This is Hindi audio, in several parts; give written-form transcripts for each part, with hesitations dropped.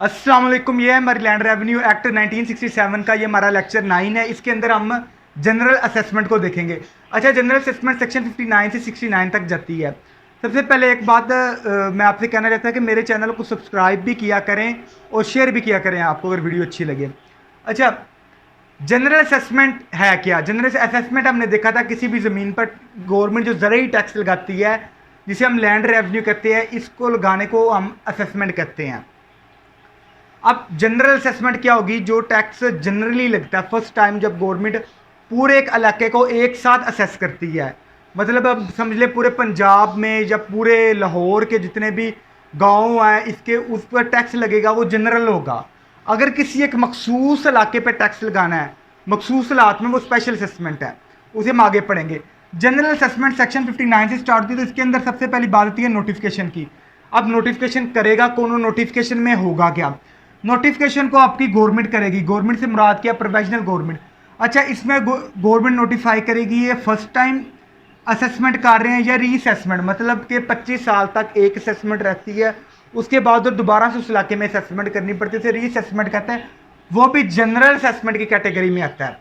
अस्सलाम वालेकुम। ये है हमारी लैंड रेवेन्यू एक्ट 1967 का, ये हमारा लेक्चर 9 है। इसके अंदर हम जनरल असेसमेंट को देखेंगे। अच्छा, जनरल असेसमेंट सेक्शन 59 से 69 तक जाती है। सबसे पहले एक बात मैं आपसे कहना चाहता हूँ कि मेरे चैनल को सब्सक्राइब भी किया करें और शेयर भी किया करें आपको अगर वीडियो अच्छी लगे। अच्छा, जनरल असेसमेंट है क्या? जनरल असेसमेंट हमने देखा था किसी भी ज़मीन पर गवर्नमेंट जो ज़रूरी टैक्स लगाती है, जिसे हम लैंड रेवेन्यू कहते हैं, इसको लगाने को हम असेसमेंट कहते हैं। अब जनरल असेसमेंट क्या होगी? जो टैक्स जनरली लगता है फर्स्ट टाइम जब गवर्नमेंट पूरे एक इलाके को एक साथ असेस करती है। मतलब अब समझ ले पूरे पंजाब में या पूरे लाहौर के जितने भी गांव हैं, इसके उस पर टैक्स लगेगा, वो जनरल होगा। अगर किसी एक मखसूस इलाके पर टैक्स लगाना है, मखसूस हालात में, वो स्पेशल असेसमेंट है, उसे हम आगे पढ़ेंगे। जनरल असेसमेंट सेक्शन 59 से स्टार्ट होती है। तो इसके अंदर सबसे पहली बात होती है नोटिफिकेशन की। अब नोटिफिकेशन करेगा कौन? नोटिफिकेशन में होगा क्या? नोटिफिकेशन को आपकी गवर्नमेंट करेगी। गवर्नमेंट से मुराद क्या? Professional government. अच्छा, इसमें गवर्नमेंट नोटिफाई करेगी ये फर्स्ट टाइम असेसमेंट कर रहे हैं या रीअसेसमेंट, मतलब कि 25 साल तक एक असेसमेंट रहती है, उसके बाद तो दोबारा से उस इलाके में असेसमेंट करनी पड़ती है, उसे रीअसेसमेंट कहते हैं। वो भी जनरल असेसमेंट की कैटेगरी में आता है।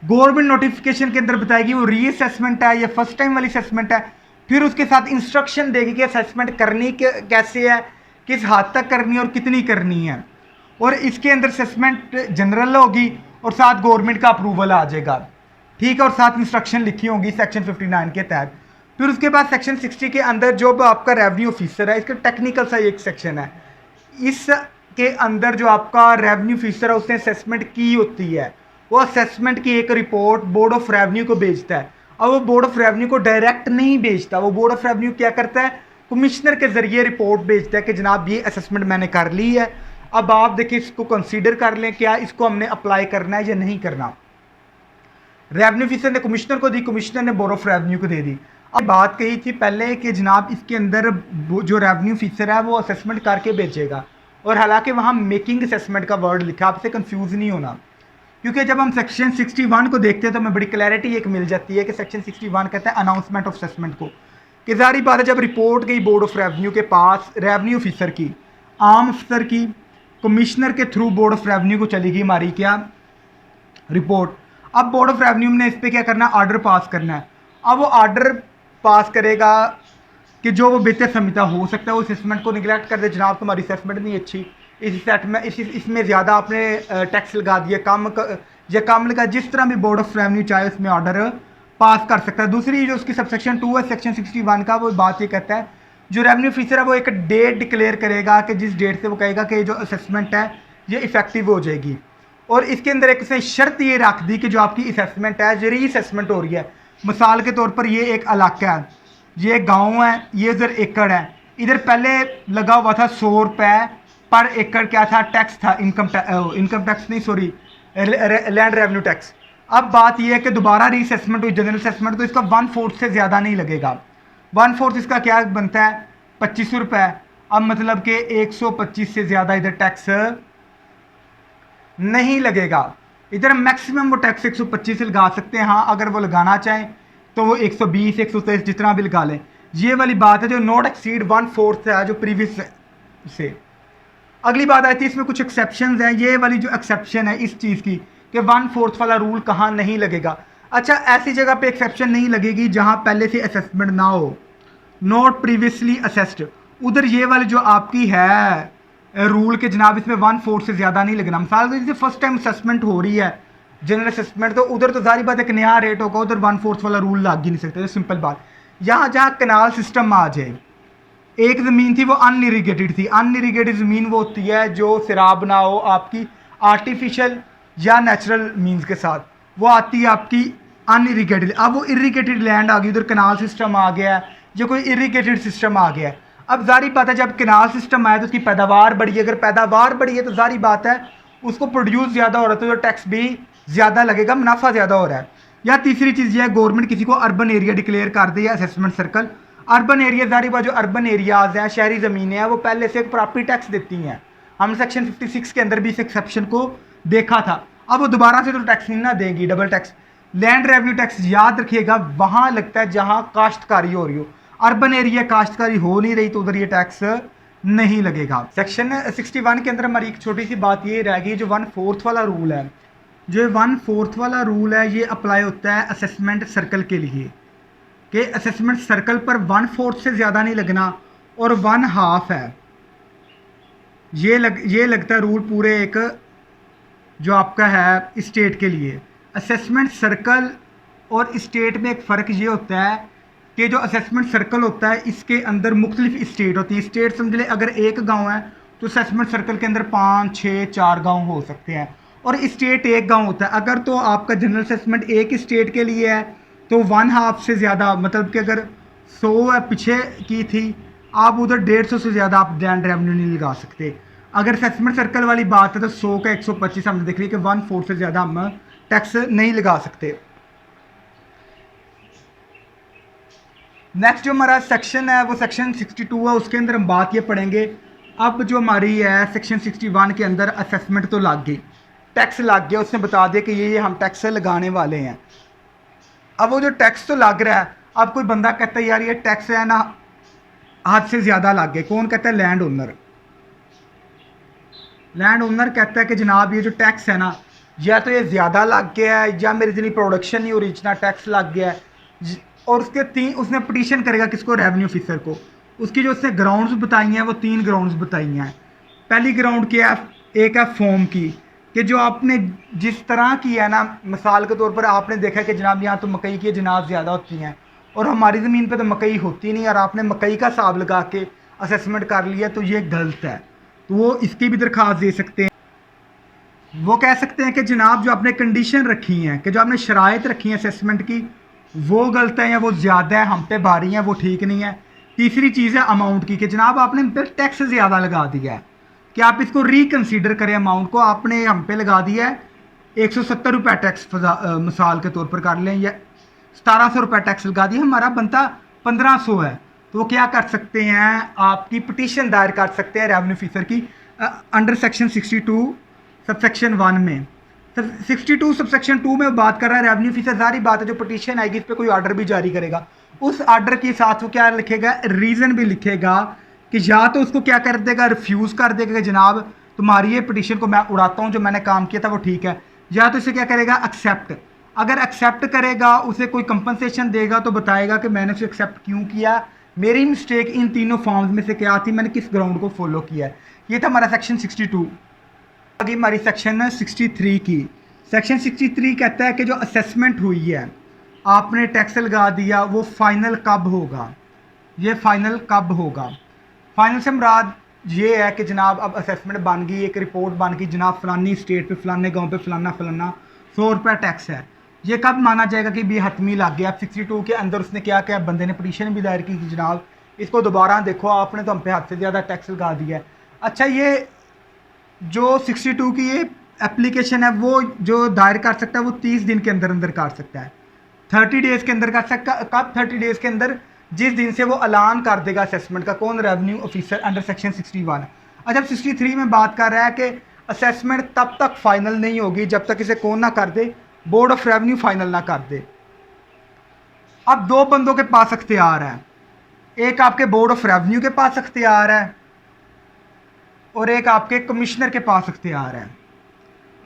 गवर्नमेंट नोटिफिकेशन के अंदर बताएगी वो रीअसेसमेंट है या फर्स्ट टाइम वाली असेसमेंट है। फिर उसके साथ इंस्ट्रक्शन देगी कि असेसमेंट करनी कैसे है, किस हद तक करनी है और कितनी करनी है। और इसके अंदर असेसमेंट जनरल होगी और साथ गवर्नमेंट का अप्रूवल आ जाएगा, ठीक है, और साथ इंस्ट्रक्शन लिखी होंगी सेक्शन 59 के तहत। फिर उसके बाद सेक्शन 60 के अंदर जो आपका रेवेन्यू ऑफिसर है, इसका टेक्निकल सा एक सेक्शन है। इसके अंदर जो आपका रेवेन्यू ऑफिसर है उसने असेसमेंट की होती है, वो असेसमेंट की एक रिपोर्ट बोर्ड ऑफ रेवेन्यू को भेजता है। अब वो बोर्ड ऑफ रेवेन्यू को डायरेक्ट नहीं भेजता, वो बोर्ड ऑफ रेवेन्यू क्या करता है, कमिश्नर के जरिए रिपोर्ट भेजता है कि जनाब ये असेसमेंट मैंने कर ली है, अब आप देखिए इसको कंसीडर कर लें, क्या इसको हमने अप्लाई करना है या नहीं करना। रेवेन्यू ऑफिसर ने कमिश्नर को दी, कमिश्नर ने बोर्ड ऑफ रेवेन्यू को दे दी। अब बात कही थी पहले कि जनाब इसके अंदर जो रेवेन्यू ऑफिसर है वो असेसमेंट करके भेजेगा, और हालांकि वहाँ मेकिंग असेसमेंट का वर्ड लिखा, आपसे कंफ्यूज नहीं होना, क्योंकि जब हम सेक्शन 61 को देखते हैं तो हमें बड़ी क्लैरिटी एक मिल जाती है कि सेक्शन 61 कहता है अनाउंसमेंट ऑफ असेसमेंट को। कि जारी बात है जब रिपोर्ट गई बोर्ड ऑफ रेवेन्यू के पास, रेवेन्यू ऑफिसर की, आम अफसर की, कमिश्नर के थ्रू बोर्ड ऑफ रेवेन्यू को चली गई हमारी क्या रिपोर्ट। अब बोर्ड ऑफ रेवेन्यू ने इस पर क्या करना है, ऑर्डर पास करना है। अब वो ऑर्डर पास करेगा कि जो वो वित्तीय संहिता हो सकता है वो असेसमेंट को निगलेक्ट कर दे, जनाब तुम्हारी असेसमेंट नहीं अच्छी, इस सेट में इसमें ज़्यादा आपने टैक्स लगा दिया, कम लगा, जिस तरह भी बोर्ड ऑफ रेवेन्यू चाहे उसमें ऑर्डर पास कर सकता है। दूसरी जो उसकी सबसेक्शन 2 है सेक्शन 61 का, वो बात ये कहता है जो रेवेन्यू ऑफिसर है वो एक डेट डिक्लेयर करेगा कि जिस डेट से वो कहेगा कि जो असेसमेंट है ये इफेक्टिव हो जाएगी। और इसके अंदर एक से शर्त ये रख दी कि जो आपकी असेसमेंट है जो रीअसेसमेंट हो रही है, मिसाल के तौर पर ये एक इलाका है, ये गाँव है, ये इधर एकड़ है, इधर पहले लगा हुआ था 100 रुपये पर एकड़, क्या था, टैक्स था, इनकम टैक्स नहीं, सॉरी, लैंड रेवेन्यू टैक्स। अब बात यह है कि दोबारा रीअसेसमेंट हुई, जनरल असेसमेंट, तो इसका 1/4 से ज़्यादा नहीं लगेगा। 1/4 इसका क्या बनता है, 2500 रुपये। अब मतलब कि 125 से ज़्यादा इधर टैक्स नहीं लगेगा। इधर मैक्सिमम वो टैक्स 125 से लगा सकते हैं, हाँ अगर वो लगाना चाहें तो वो 120, 123 जितना भी लगा लें। ये वाली बात है जो नॉट एक्सीड 1/4 है जो प्रीवियस से। अगली बात आई थी इसमें कुछ एक्सेप्शंस हैं, ये वाली जो एक्सेप्शन है इस चीज़ की कि 1/4 वाला रूल कहाँ नहीं लगेगा। अच्छा, ऐसी जगह पे एक्सेप्शन नहीं लगेगी जहाँ पहले से असेसमेंट ना हो, नॉट प्रीवियसली असेस्ड। उधर ये वाली जो आपकी है रूल के जनाब इसमें 1/4 से ज़्यादा नहीं लगना। मिसाल के जैसे फर्स्ट टाइम असेसमेंट हो रही है जनरल असेसमेंट, तो उधर तो सारी बात एक नया रेट होगा, उधर 1/4 वाला रूल लग ही नहीं सकता, तो सिंपल बात। यहाँ जहाँ कनाल सिस्टम आ जाए, एक ज़मीन थी वो अनइरीगेटेड थी, अनइरीगेटेड ज़मीन वो होती है जो सिराब ना हो आपकी आर्टिफिशियल या नेचुरल मीन्स के साथ, वो आती है आपकी अनइरीगेटेड। अब वो इरीगेटेड लैंड आ गई, उधर कनाल सिस्टम आ गया है, जो कोई इरीगेटेड सिस्टम आ गया है। अब जारी बात है जब कनाल सिस्टम आया तो उसकी पैदावार बढ़ी है, अगर पैदावार बढ़ी है तो जारी बात है उसको प्रोड्यूस ज़्यादा हो रहा है, तो जो टैक्स भी ज़्यादा लगेगा, मुनाफा ज़्यादा हो रहा है। या तीसरी चीज़ यह है गवर्नमेंट किसी को अर्बन एरिया डिक्लेयर कर दे या असेसमेंट सर्कल। अर्बन एरिया जारी बात जो अर्बन एरियाज़ हैं, शहरी ज़मीनें हैं, वो पहले से एक प्रॉपर्टी टैक्स देती हैं। हम सेक्शन 56 के अंदर भी इस एक्सेप्शन को देखा था। अब वो दोबारा से तो टैक्स नहीं ना देंगी, double tax. Land revenue tax याद रखिएगा वहाँ लगता है जहाँ काश्तकारी हो रही हो। अर्बन एरिया काश्तकारी हो नहीं रही तो उधर ये टैक्स नहीं लगेगा। सेक्शन 61 के अंदर हमारी एक छोटी सी बात ये रह गई, जो 1/4 वाला रूल है, जो 1/4 वाला रूल है ये अप्लाई होता है असेसमेंट सर्कल के लिए, कि असेसमेंट सर्कल पर 1/4 से ज़्यादा नहीं लगना और 1/2 है, ये लगता है रूल पूरे एक जो आपका है स्टेट के लिए। असेसमेंट सर्कल और स्टेट में एक फ़र्क ये होता है कि जो असेसमेंट सर्कल होता है इसके अंदर मुख्तलिफ स्टेट होती है। स्टेट समझ ले, अगर एक गांव है तो असेसमेंट सर्कल के अंदर 5, 6, 4 गांव हो सकते हैं, और स्टेट एक गांव होता है। अगर तो आपका जनरल असेसमेंट एक स्टेट के लिए है तो 1/2 से ज़्यादा, मतलब कि अगर 100 है पीछे की थी, आप उधर 150 से ज़्यादा आप लैंड रेवेन्यू नहीं लगा सकते। अगर असेसमेंट सर्कल वाली बात है तो 100 का 125 हमने देख लिया कि 1/4 से ज़्यादा हम टैक्स नहीं लगा सकते। नेक्स्ट जो हमारा सेक्शन है वो सेक्शन 62 है, उसके अंदर हम बात ये पढ़ेंगे। अब जो हमारी है सेक्शन 61 के अंदर असेसमेंट तो लग गई, टैक्स लग गया, उसने बता दिया कि ये हम टैक्स लगाने वाले हैं। अब वो जो टैक्स तो लग रहा है, अब कोई बंदा कहता है यार ये टैक्स है ना हद से ज़्यादा लग गए। कौन कहता है? Land owner. लैंड ओनर कहता है कि जनाब ये जो टैक्स है ना, या तो ये ज़्यादा लग गया है या मेरी इतनी प्रोडक्शन नहीं हो रही जितना टैक्स लग गया है। और उसने पटिशन करेगा किसको? रेवेन्यू ऑफिसर को। उसकी जो उसने ग्राउंड्स बताई हैं वो 3 ग्राउंड्स बताई हैं। पहली ग्राउंड क्या है? एक है फॉर्म की, कि जो आपने जिस तरह की है ना, मिसाल के तौर पर आपने देखा कि जनाब यहाँ तो मकई की जनाब ज़्यादा होती हैं और हमारी ज़मीन पे तो मकई होती नहीं, और आपने मकई का हिसाब लगा के असेसमेंट कर लिया, तो ये गलत है। तो वो इसकी भी दरख्वास्त दे सकते हैं। वो कह सकते हैं कि जनाब जो आपने कंडीशन रखी हैं, कि जो आपने शराइत रखी हैं असेसमेंट की, वो गलत है या वो ज़्यादा है, हम पे भारी है, वो ठीक नहीं है। तीसरी चीज़ है अमाउंट की, कि जनाब आपने हम पे टैक्स ज़्यादा लगा दिया है, कि आप इसको रिकन्सिडर करें। अमाउंट को आपने हम पे लगा दिया है 170 रुपये टैक्स, मिसाल के तौर पर कर लें, या 1700 रुपये टैक्स लगा दिया, हमारा बनता 1500 है। तो वो क्या कर सकते हैं? आपकी पटिशन दायर कर सकते हैं रेवेन्यू ऑफिसर की अंडर सेक्शन 62 सबसेक्शन 1 में। 62 सबसेक्शन 2 में बात कर रहा है रेवेन्यू ऑफिसर। सारी बात है, जो पटिशन आएगी इस पर कोई ऑर्डर भी जारी करेगा, उस ऑर्डर के साथ वो क्या लिखेगा? रीज़न भी लिखेगा, कि या तो उसको क्या कर देगा? रिफ्यूज़ कर देगा कि जनाब तुम्हारी ये पटिशन को मैं उड़ाता हूँ, जो मैंने काम किया था वो ठीक है। या तो इसे क्या करेगा? एक्सेप्ट। अगर एक्सेप्ट करेगा, उसे कोई कंपनसेशन देगा तो बताएगा कि मैंने उसे एक्सेप्ट क्यों किया, मेरी मिस्टेक इन तीनों फॉर्म्स में से क्या थी, मैंने किस ग्राउंड को फॉलो किया है। ये था हमारा सेक्शन 62। आगे हमारी सेक्शन 63 की। सेक्शन 63 कहता है कि जो असेसमेंट हुई है, आपने टैक्स लगा दिया, वो फाइनल कब होगा? ये फाइनल कब होगा? फाइनल से मुराद ये है कि जनाब अब असेसमेंट बन गई, एक रिपोर्ट बन गई, जनाब फलानी स्टेट पे फलाने गांव पे फलाना 100 रुपये टैक्स है। ये कब माना जाएगा कि भी हतमी लग गया? अब 62 के अंदर उसने क्या किया? बंदे ने पटिशन भी दायर की कि जनाब इसको दोबारा देखो, आपने तो हम पे हद से ज़्यादा टैक्स लगा दिया है। अच्छा, ये जो 62 की ये एप्लीकेशन है वो जो दायर कर सकता है वो 30 दिन के अंदर अंदर कर सकता है, 30 डेज़ के अंदर कर सकता है। कब? 30 डेज़ के अंदर, जिस दिन से वो ऐलान कर देगा असेसमेंट का। कौन? Revenue officer under section 61। अच्छा, 63 में बात कर रहा है कि असेसमेंट तब तक फाइनल नहीं होगी जब तक इसे कौन ना कर दे? बोर्ड ऑफ रेवेन्यू फाइनल ना कर दे। अब 2 बंदों के पास अख्तियार है, एक आपके बोर्ड ऑफ रेवेन्यू के पास अख्तियार है और एक आपके कमिश्नर के पास अख्तियार है।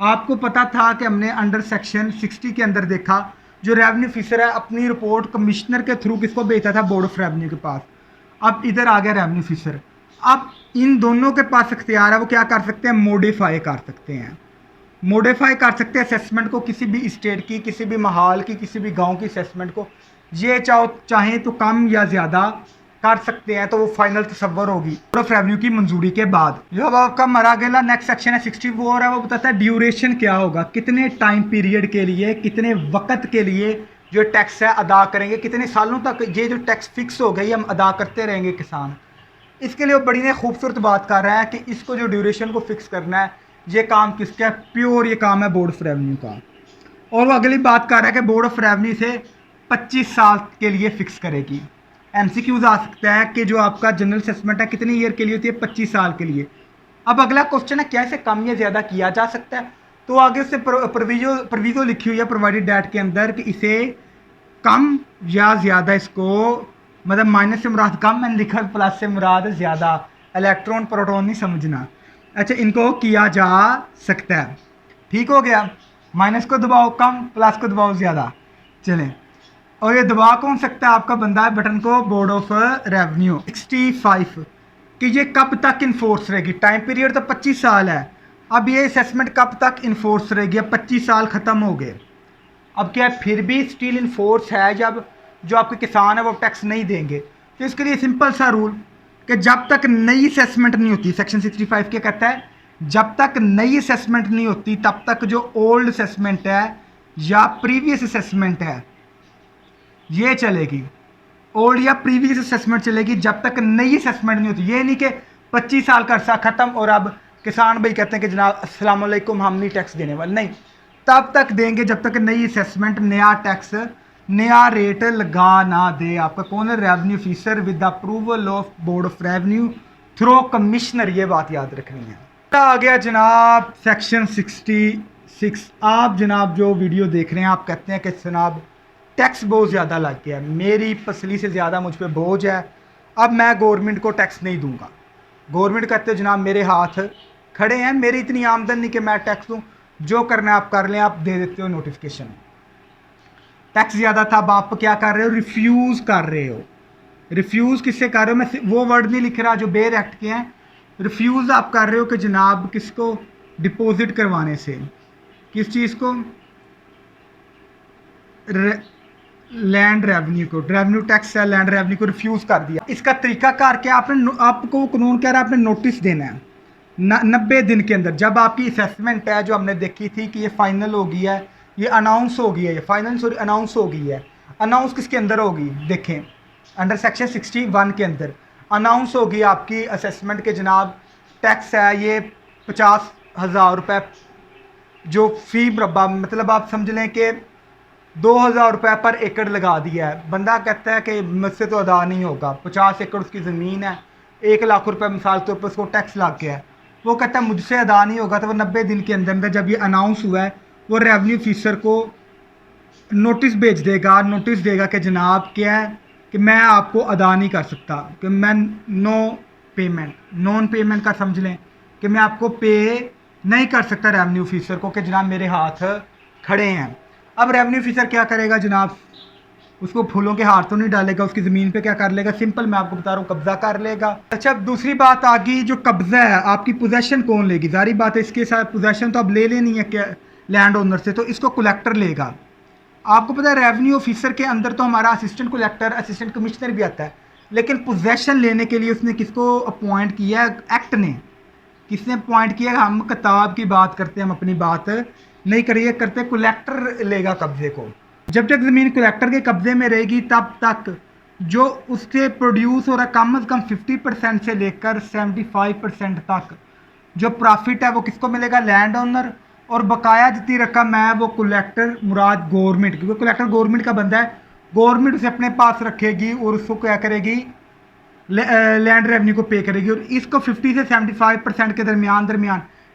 आपको पता था कि हमने अंडर सेक्शन 60 के अंदर देखा, जो रेवेन्यू ऑफिसर है अपनी रिपोर्ट कमिश्नर के थ्रू किसको भेजता था? बोर्ड ऑफ रेवेन्यू के पास। अब इधर आ गया रेवेन्यू ऑफिसर। अब इन दोनों के पास अख्तियार है, वो क्या कर सकते हैं? मॉडिफाई कर सकते हैं। मॉडिफाई कर सकते हैं असेसमेंट को, किसी भी स्टेट की, किसी भी महाल की, किसी भी गांव की असेसमेंट को। ये चाहें तो कम या ज़्यादा कर सकते हैं, तो वो फाइनल तस्वर होगी बोर्ड ऑफ रेवेन्यू की मंजूरी के बाद। जो अब आपका मरा गया नेक्स्ट सेक्शन है 64 है, वो बताता है ड्यूरेशन क्या होगा, कितने टाइम पीरियड के लिए, कितने वक्त के लिए जो टैक्स है अदा करेंगे, कितने सालों तक ये जो टैक्स फिक्स हो गई हम अदा करते रहेंगे किसान। इसके लिए वो बड़ी ने खूबसूरत बात कर रहा है कि इसको जो ड्यूरेशन को फिक्स करना है, ये काम किसका है? प्योर ये काम है बोर्ड ऑफ रेवेन्यू का। और वो अगली बात कर रहा है कि बोर्ड ऑफ रेवेन्यू से 25 साल के लिए फिक्स करेगी। MCQs आ सकता है कि जो आपका जनरल असेसमेंट है कितने ईयर के लिए होती है? 25 साल के लिए। अब अगला क्वेश्चन है क्या इसे कम या ज़्यादा किया जा सकता है? तो आगे उससे प्रोविजो लिखी हुई है प्रोवाइडेड डेट के अंदर कि इसे कम या ज़्यादा, इसको मतलब माइनस से मुराद कम, मैंने लिखा प्लस से मुराद ज़्यादा, इलेक्ट्रॉन प्रोटॉन नहीं समझना। अच्छा, इनको किया जा सकता है। ठीक हो गया। माइनस को दबाओ कम, प्लस को दबाओ ज़्यादा। चलें, और ये दबा कौन सकता है? आपका बंदा है बटन को बोर्ड ऑफ रेवेन्यू 65 कि ये कब तक इन्फोर्स रहेगी। टाइम पीरियड तो 25 साल है। अब ये असेसमेंट कब तक इन्फोर्स रहेगी? अब 25 साल ख़त्म हो गए। अब क्या है, फिर भी स्टिल इन्फोर्स है जब जो आपके किसान है वो टैक्स नहीं देंगे। तो इसके लिए सिंपल सा रूल कि जब तक नई असेसमेंट नहीं होती, सेक्शन 65 क्या कहता है, जब तक नई असेसमेंट नहीं होती तब तक जो ओल्ड असेसमेंट है या प्रीवियस असेसमेंट है ये चलेगी। ओल्ड या प्रीवियस असेसमेंट चलेगी जब तक नई असेसमेंट नहीं होती। ये नहीं कि 25 साल का अरसा ख़त्म और अब किसान भाई कहते हैं कि जनाब अस्सलाम वालेकुम हम नहीं टैक्स देने वाले। नहीं, तब तक देंगे जब तक नई असेसमेंट, नया टैक्स, नया रेट लगा ना दे। आपका कौन है? Revenue officer with approval of board of revenue through commissioner. ये बात याद रखनी है। आ गया जनाब सेक्शन 66। आप जनाब जो वीडियो देख रहे हैं आप कहते हैं कि जनाब टैक्स बहुत ज़्यादा लग गया है, मेरी पसली से ज़्यादा मुझ पर बोझ है, अब मैं गवर्नमेंट को टैक्स नहीं दूंगा। गवर्नमेंट कहते हो जनाब मेरे हाथ खड़े हैं, मेरी इतनी आमदन नहीं कि मैं टैक्स दूँ, जो करना है आप कर लें। आप दे देते हो नोटिफिकेशन, टैक्स ज़्यादा था, अब आप क्या कर रहे हो? रिफ्यूज़ कर रहे हो। रिफ्यूज़ किससे कर रहे हो? मैं वो वर्ड नहीं लिख रहा जो बेर एक्ट के हैं। रिफ्यूज़ आप कर रहे हो कि जनाब किसको? डिपॉजिट करवाने से। किस चीज़ को? लैंड रेवेन्यू को। रेवेन्यू टैक्स है, लैंड रेवेन्यू को रिफ्यूज़ कर दिया। इसका तरीका कार क्या? आपको कानून कह रहा है आपने नोटिस देना है 90 दिन के अंदर। जब आपकी असेसमेंट है जो हमने देखी थी कि ये फाइनल हो गई है, ये अनाउंस हो गई है, ये फाइनल सॉरी अनाउंस हो गई है। अनाउंस किसके अंदर होगी? देखें, अंडर सेक्शन 61 के अंदर अनाउंस होगी आपकी असेसमेंट के जनाब टैक्स है ये 50,000 रुपये जो फ़ी मरबा, मतलब आप समझ लें कि 2,000 रुपये पर एकड़ लगा दिया है। बंदा कहता है कि मुझसे तो अदा नहीं होगा, 50 एकड़ उसकी ज़मीन है, 1 लाख रुपए मिसाल के ऊपर उसको टैक्स लग गया है, वो कहता है मुझसे अदा नहीं होगा। तो वो 90 दिन के अंदर अंदर जब ये अनाउंस हुआ है वो रेवेन्यू ऑफिसर को नोटिस भेज देगा, नोटिस देगा कि जनाब क्या है कि मैं आपको अदा नहीं कर सकता, कि मैं नो पेमेंट, नॉन पेमेंट का समझ लें कि मैं आपको पे नहीं कर सकता रेवेन्यू ऑफिसर को, कि जनाब मेरे हाथ खड़े हैं। अब रेवेन्यू ऑफिसर क्या करेगा जनाब? उसको फूलों के हार तो नहीं डालेगा, उसकी ज़मीन पे क्या कर लेगा? सिंपल मैं आपको बता रहा हूँ, कब्जा कर लेगा। अच्छा, अब दूसरी बात आ गई, जो कब्जा है आपकी पोजेशन कौन लेगी? जारी बात है इसके साथ पोजेशन तो अब ले लेनी है क्या लैंड ओनर से, तो इसको कलेक्टर लेगा। आपको पता है रेवेन्यू ऑफिसर के अंदर तो हमारा असिस्टेंट कलेक्टर, असिस्टेंट कमिश्नर भी आता है, लेकिन पोजेशन लेने के लिए उसने किसको अपॉइंट किया? एक्ट ने किसने अपॉइंट किया? हम किताब की बात करते हैं, हम अपनी बात नहीं करिए करते। कलेक्टर लेगा कब्जे को। जब तक ज़मीन कलेक्टर के कब्जे में रहेगी तब तक जो उससे प्रोड्यूस हो रहा है कम से कम 50% से लेकर 75% तक जो प्रॉफिट है वो किसको मिलेगा? Land owner. और बकाया जितनी रकम है वो कलेक्टर मुराद गवर्नमेंट, क्योंकि कलेक्टर गवर्नमेंट का बंदा है, गवर्नमेंट उसे अपने पास रखेगी और उसको क्या करेगी? लैंड रेवेन्यू को पे करेगी। और इसको 50 से 75% के दरमियान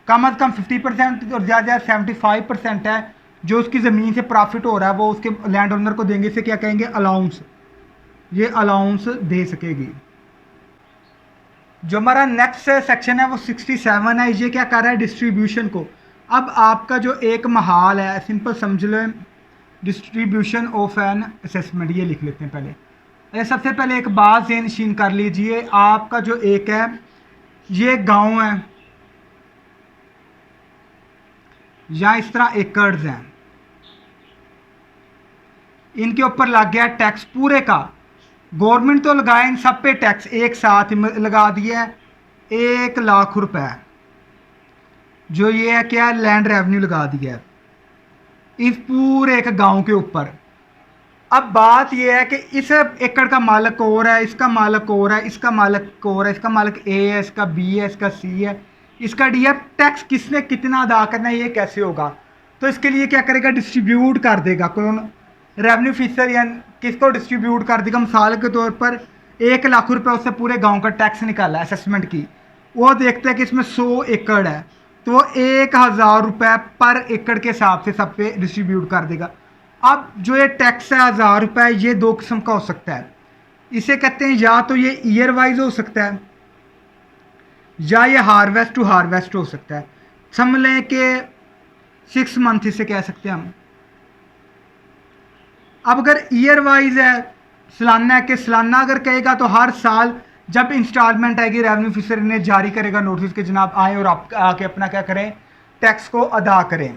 कम से कम 50% और ज़्यादा 75% है जो उसकी ज़मीन से प्रॉफिट हो रहा है वो उसके लैंड ओनर को देंगे। इसे क्या कहेंगे? अलाउंस। ये अलाउंस दे सकेगी। जो हमारा नेक्स्ट सेक्शन है वो 67 है। ये क्या कर रहा है? डिस्ट्रीब्यूशन को। अब आपका जो एक महाल है, सिंपल समझ लो, डिस्ट्रीब्यूशन ऑफ एन असेसमेंट, ये लिख लेते हैं पहले। सबसे पहले एक बात ज़हन नशीन कर लीजिए, आपका जो एक है ये गांव है या इस तरह एकर्स हैं, इनके ऊपर लग गया टैक्स पूरे का। गवर्नमेंट तो लगाए इन सब पे टैक्स एक साथ लगा दिया है 1 लाख रुपए, जो ये है क्या? लैंड रेवेन्यू लगा दिया है इस पूरे एक गांव के ऊपर। अब बात यह है कि इस एकड़ का मालिक और है, इसका मालिक और है, इसका मालिक और है, इसका मालिक ए है, इसका बी है, इसका सी है, इसका डी है। टैक्स किसने कितना अदा करना है ये कैसे होगा? तो इसके लिए क्या करेगा? डिस्ट्रीब्यूट कर देगा। कौन? Revenue officer. या किसको डिस्ट्रीब्यूट कर देगा? मिसाल के तौर पर 1 लाख रुपए उससे पूरे गांव का टैक्स निकाला है असेसमेंट की, वो देखते हैं कि इसमें 100 एकड़ है तो वो 1,000 रुपये पर एकड़ के हिसाब से सब पे डिस्ट्रीब्यूट कर देगा। अब जो ये टैक्स है 1,000 रुपये, ये 2 किस्म का हो सकता है। इसे कहते हैं या तो ये ईयर वाइज हो सकता है, या ये हार्वेस्ट टू हार्वेस्ट हो सकता है। समझ लें कि 6 मंथ इसे कह सकते हैं हम। अब अगर ईयर वाइज है, सालाना है कि सालाना अगर कहेगा तो हर साल जब इंस्टॉलमेंट आएगी रेवेन्यू ऑफिसर ने जारी करेगा नोटिस कि जनाब आए और आप आके अपना क्या करें, टैक्स को अदा करें।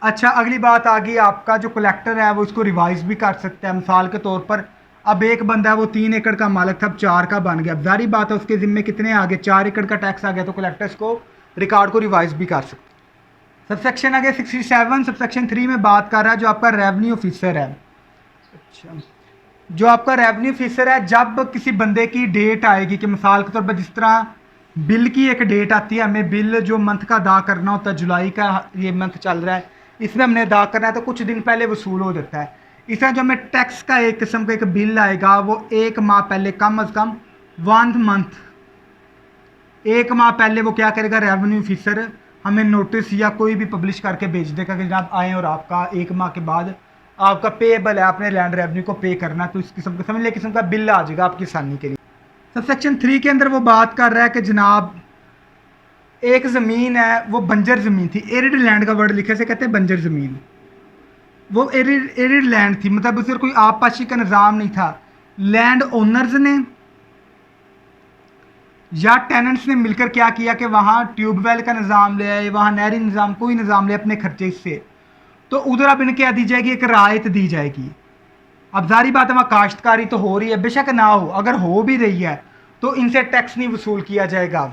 अच्छा, अगली बात आ गई, आपका जो कलेक्टर है वो इसको रिवाइज भी कर सकता है। मिसाल के तौर पर अब एक बंदा है वो 3 एकड़ का मालिक था, अब 4 का बन गया। जारी बात है उसके जिम्मे कितने आ गए, 4 एकड़ का टैक्स आ गया, तो कलेक्टर इसको रिकॉर्ड को रिवाइज भी कर सकते हैं। सबसेक्शन आगे 67 सबसेक्शन 3 में बात कर रहा है जो आपका रेवेन्यू ऑफिसर है। अच्छा, जो आपका रेवेन्यू ऑफिसर है, जब किसी बंदे की डेट आएगी कि मिसाल के तौर पर जिस तरह बिल की एक डेट आती है, हमें बिल जो मंथ का अदा करना होता है, जुलाई का ये मंथ चल रहा है, इसमें हमने अदा करना है तो कुछ दिन पहले वसूल हो जाता है। इस तरह जो हमें टैक्स का एक किस्म का एक बिल आएगा वो 1 माह पहले, कम अज़ कम 1 मंथ, 1 माह पहले वो क्या करेगा, रेवेन्यू ऑफिसर हमें नोटिस या कोई भी पब्लिश करके भेज देगा कि जनाब आएँ और आपका 1 माह के बाद आपका पेएबल है, आपने लैंड रेवेन्यू को पे करना है, तो इस किस्म का समझ लिया किस्म का बिल आ जाएगा आपकी आसानी के लिए। सबसेक्शन 3 के अंदर वो बात कर रहा है कि जनाब एक ज़मीन है वो बंजर ज़मीन थी, एरिड लैंड का वर्ड लिखे से कहते हैं बंजर ज़मीन, वो एरिड लैंड थी, मतलब उस पर कोई आबपाशी का निज़ाम नहीं था। लैंड ओनर्स ने या टेनेंट्स ने मिलकर क्या किया कि वहाँ ट्यूबवेल का निज़ाम ले आए, वहाँ नहरी निज़ाम, कोई निज़ाम ले अपने खर्चे से, तो उधर अब इन्हें क्या दी जाएगी, एक रायत दी जाएगी। अब जारी बात है वहाँ काश्तकारी तो हो रही है, बेशक ना हो, अगर हो भी रही है तो इनसे टैक्स नहीं वसूल किया जाएगा।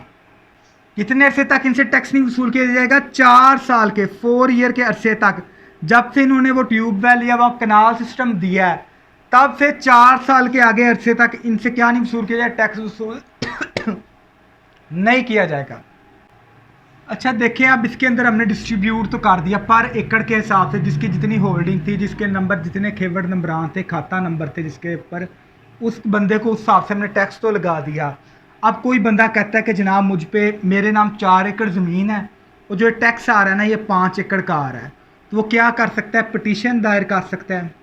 कितने अरसे तक इनसे टैक्स नहीं वसूल किया जाएगा, 4 साल के, 4 ईयर के अरसे तक, जब से इन्होंने वो ट्यूबवेल या वो कनाल सिस्टम दिया है तब से 4 साल के आगे अरसे तक इनसे क्या नहीं वसूल किया जाए, टैक्स वसूल नहीं किया जाएगा। अच्छा देखें, अब इसके अंदर हमने डिस्ट्रीब्यूट तो कर दिया पर एकड़ के हिसाब से, जिसकी जितनी होल्डिंग थी, जिसके नंबर जितने खेवड़ नंबरान थे, खाता नंबर थे जिसके ऊपर, उस बंदे को उस हिसाब से हमने टैक्स तो लगा दिया। अब कोई बंदा कहता है कि जनाब मुझ पे मेरे नाम 4 एकड़ ज़मीन है और जो टैक्स आ रहा है ना ये 5 एकड़ का आ रहा है, तो वो क्या कर सकता है, पटिशन दायर कर सकता है।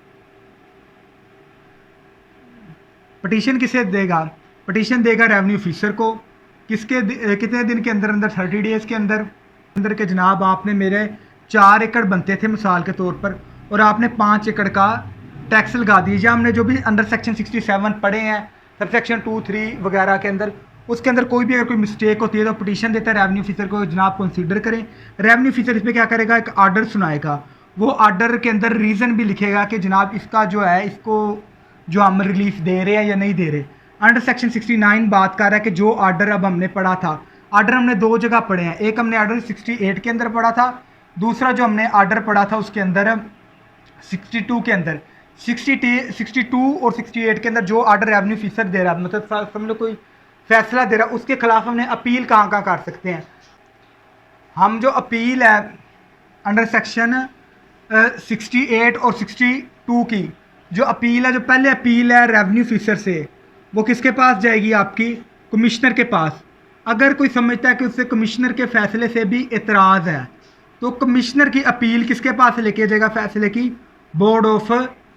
पटिशन किसे देगा, पटिशन देगा रेवेन्यू ऑफिसर को। किसके कितने दिन के अंदर अंदर, 30 डेज़ के अंदर के जनाब आपने मेरे 4 एकड़ बनते थे मिसाल के तौर पर और आपने 5 एकड़ का टैक्स लगा दीजिए। हमने जो भी अंडर सेक्शन 67 पढ़े हैं, सब सेक्शन 2, 3 वगैरह के अंदर, उसके अंदर कोई भी अगर कोई मिस्टेक होती है तो पटिशन देता है रेवेन्यू ऑफिसर को, जनाब कंसीडर करें। रेवेन्यू ऑफिसर इसमें क्या करेगा, एक आर्डर सुनाएगा, वो आर्डर के अंदर रीज़न भी लिखेगा कि जनाब इसका जो है, इसको जो हम रिलीफ दे रहे हैं या नहीं दे रहे। अंडर सेक्शन 69 बात कर रहा है कि जो आर्डर अब हमने पढ़ा था, आर्डर हमने 2 जगह पढ़े हैं, एक हमने आर्डर 68 के अंदर पढ़ा था, दूसरा जो हमने आर्डर पढ़ा था उसके अंदर 62 के अंदर। 62 और 68 के अंदर जो आर्डर रेवेन्यू ऑफिसर दे रहा है, मतलब समझ लो कोई फैसला दे रहा है, उसके खिलाफ हमने अपील कहाँ कहाँ कर सकते हैं। हम जो अपील है अंडर सेक्शन 68 और 62 की जो अपील है, जो पहले अपील है रेवेन्यू ऑफिसर से, वो किसके पास जाएगी, आपकी कमिश्नर के पास। अगर कोई समझता है कि उससे कमिश्नर के फैसले से भी एतराज़ है तो कमिश्नर की अपील किसके पास लेके जाएगा, फैसले की बोर्ड ऑफ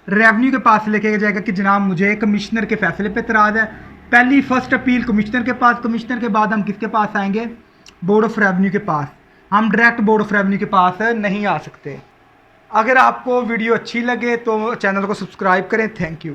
रेवेन्यू के पास लेके जाएगा कि जनाब मुझे कमिश्नर के फैसले पे एतराज़ है। पहली फर्स्ट अपील कमिश्नर के पास, कमिश्नर के बाद हम किसके पास आएंगे, बोर्ड ऑफ रेवेन्यू के पास। हम डायरेक्ट बोर्ड ऑफ रेवेन्यू के पास नहीं आ सकते। अगर आपको वीडियो अच्छी लगे तो चैनल को सब्सक्राइब करें। Thank you.